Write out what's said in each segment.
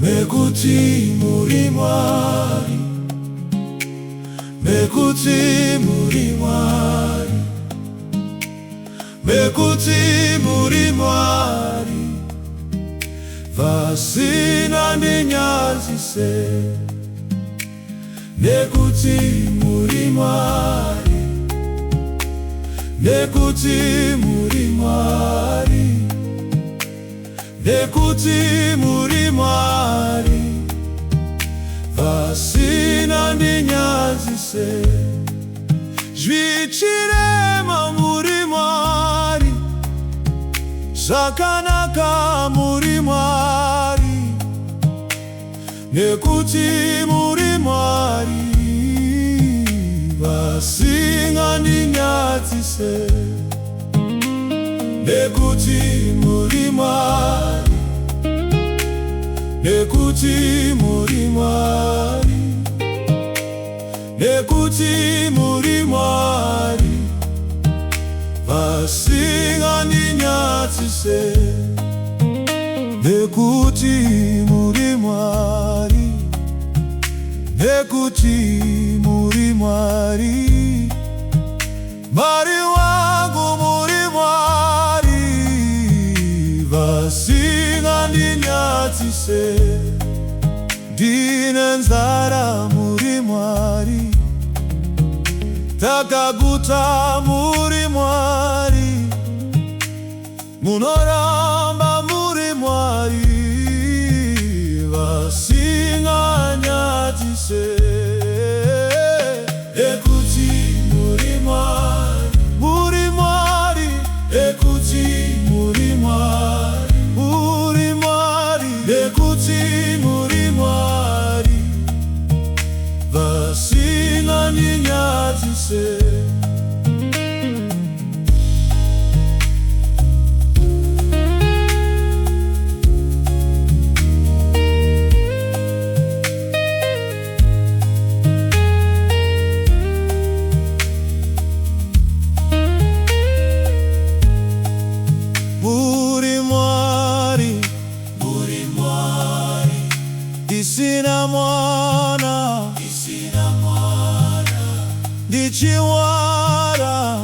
Nekuti muri Mwari, nekuti muri Mwari, nekuti muri Mwari, vasingandinyadzise. Nekuti muri Mwari, nekuti muri Mwari, nekuti muri Mwari, vasingandinyadzise. Zvichirema muri Mwari, zvakanaka muri Mwari, nekuti muri Mwari, vasingandinyadzise. Nekuti muri Mwari, nekuti muri Mwari, nekuti muri Mwari, vasingandinyadzise. Nekuti muri Mwari, nekuti muri Mwari, Mwari wangu muri Mwari, vasingandinyadzise. Ndine nzara muri Mwari, takaguta muri Mwari, munoramba muri Mwari, vasingandinyadzise. Nekuti muri Mwari, muri Mwari, nekuti muri Mwari, muri Mwari, nekuti muri Mwari, vasingandinyadzise. Isina mwana, ndichiwara,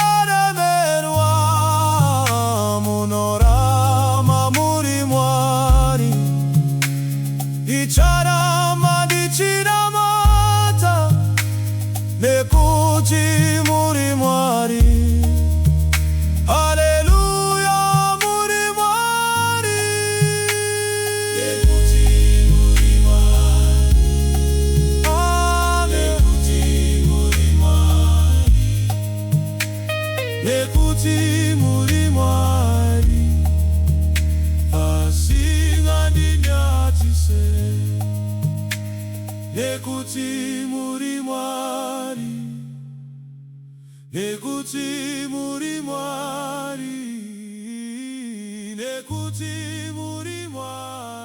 ndakaremerwa, munorama muri Mwari, icharama ndichiramata, nekuti muri Mwari. Nekuti muri Mwari, vasingandinyadzise. Nekuti muri Mwari, nekuti muri Mwari, nekuti muri Mwari.